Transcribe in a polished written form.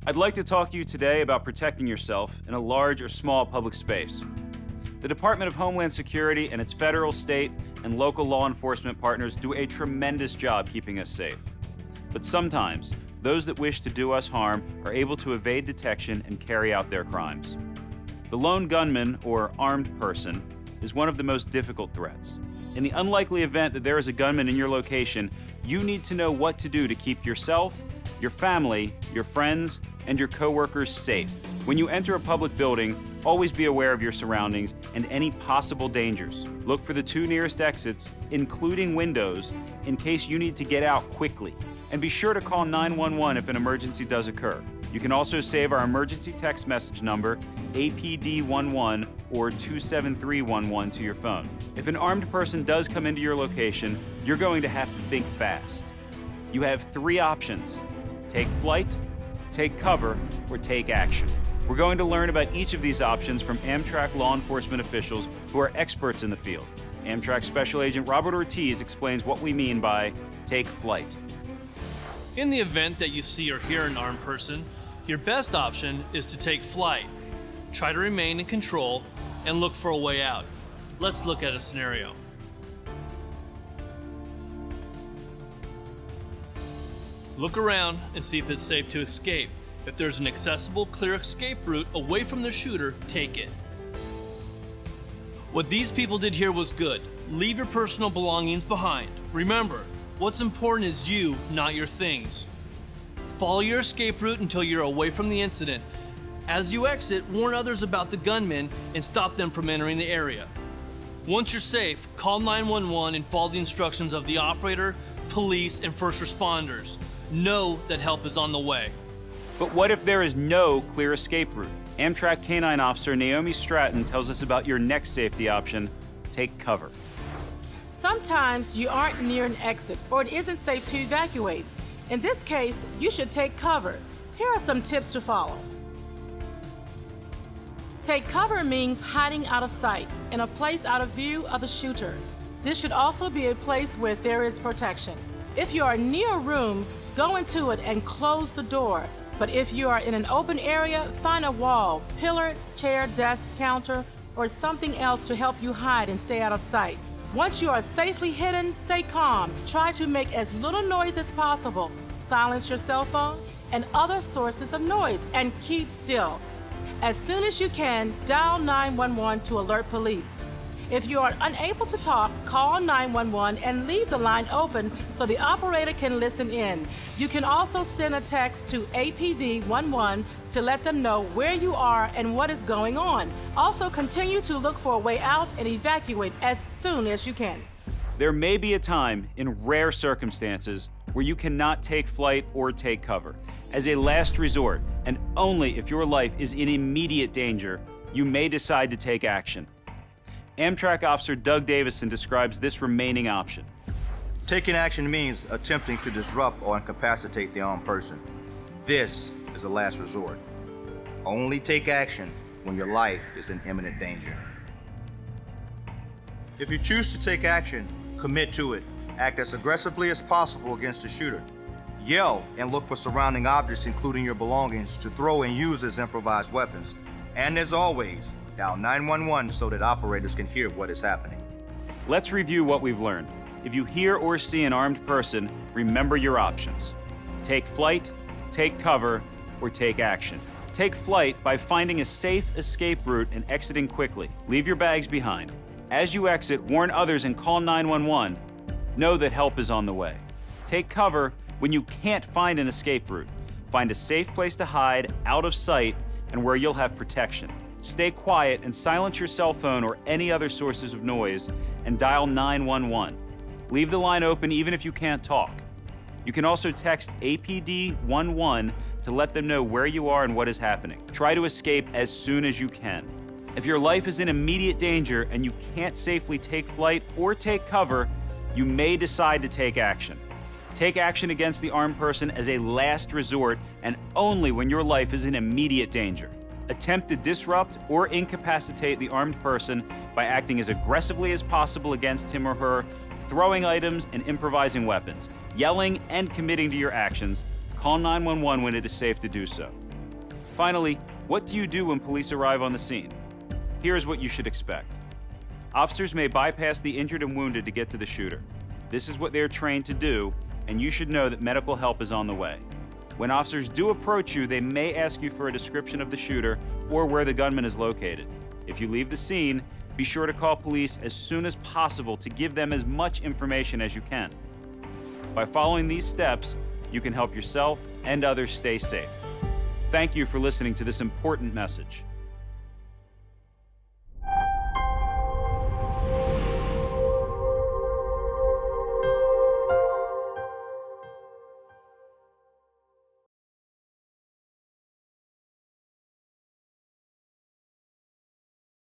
I'd like to talk to you today about protecting yourself in a large or small public space. The Department of Homeland Security and its federal, state, and local law enforcement partners do a tremendous job keeping us safe. But sometimes, those that wish to do us harm are able to evade detection and carry out their crimes. The lone gunman, or armed person, is one of the most difficult threats. In the unlikely event that there is a gunman in your location, you need to know what to do to keep yourself, your family, your friends, and your coworkers safe. When you enter a public building, always be aware of your surroundings and any possible dangers. Look for the 2 nearest exits, including windows, in case you need to get out quickly. And be sure to call 911 if an emergency does occur. You can also save our emergency text message number, APD11 or 27311, to your phone. If an armed person does come into your location, you're going to have to think fast. You have 3 options: take flight, take cover, or take action. We're going to learn about each of these options from Amtrak law enforcement officials who are experts in the field. Amtrak Special Agent Robert Ortiz explains what we mean by take flight. In the event that you see or hear an armed person, your best option is to take flight. Try to remain in control and look for a way out. Let's look at a scenario. Look around and see if it's safe to escape. If there's an accessible, clear escape route away from the shooter, take it. What these people did here was good. Leave your personal belongings behind. Remember, what's important is you, not your things. Follow your escape route until you're away from the incident. As you exit, warn others about the gunman and stop them from entering the area. Once you're safe, call 911 and follow the instructions of the operator, police, and first responders. Know that help is on the way. But what if there is no clear escape route? Amtrak Canine Officer Naomi Stratton tells us about your next safety option: take cover. Sometimes you aren't near an exit or it isn't safe to evacuate. In this case, you should take cover. Here are some tips to follow. Take cover means hiding out of sight, in a place out of view of the shooter. This should also be a place where there is protection. If you are near a room, go into it and close the door. But if you are in an open area, find a wall, pillar, chair, desk, counter, or something else to help you hide and stay out of sight. Once you are safely hidden, stay calm. Try to make as little noise as possible. Silence your cell phone and other sources of noise, and keep still. As soon as you can, dial 911 to alert police. If you are unable to talk, call 911 and leave the line open so the operator can listen in. You can also send a text to APD11 to let them know where you are and what is going on. Also, continue to look for a way out and evacuate as soon as you can. There may be a time, in rare circumstances, where you cannot take flight or take cover. As a last resort, and only if your life is in immediate danger, you may decide to take action. Amtrak Officer Doug Davison describes this remaining option. Taking action means attempting to disrupt or incapacitate the armed person. This is a last resort. Only take action when your life is in imminent danger. If you choose to take action, commit to it. Act as aggressively as possible against the shooter. Yell and look for surrounding objects, including your belongings, to throw and use as improvised weapons. And as always, dial 911 so that operators can hear what is happening. Let's review what we've learned. If you hear or see an armed person, remember your options. Take flight, take cover, or take action. Take flight by finding a safe escape route and exiting quickly. Leave your bags behind. As you exit, warn others and call 911. Know that help is on the way. Take cover when you can't find an escape route. Find a safe place to hide, out of sight, and where you'll have protection. Stay quiet and silence your cell phone or any other sources of noise, and dial 911. Leave the line open even if you can't talk. You can also text APD11 to let them know where you are and what is happening. Try to escape as soon as you can. If your life is in immediate danger and you can't safely take flight or take cover, you may decide to take action. Take action against the armed person as a last resort and only when your life is in immediate danger. Attempt to disrupt or incapacitate the armed person by acting as aggressively as possible against him or her, throwing items and improvising weapons, yelling and committing to your actions. Call 911 when it is safe to do so. Finally, what do you do when police arrive on the scene? Here's what you should expect. Officers may bypass the injured and wounded to get to the shooter. This is what they're trained to do, and you should know that medical help is on the way. When officers do approach you, they may ask you for a description of the shooter or where the gunman is located. If you leave the scene, be sure to call police as soon as possible to give them as much information as you can. By following these steps, you can help yourself and others stay safe. Thank you for listening to this important message.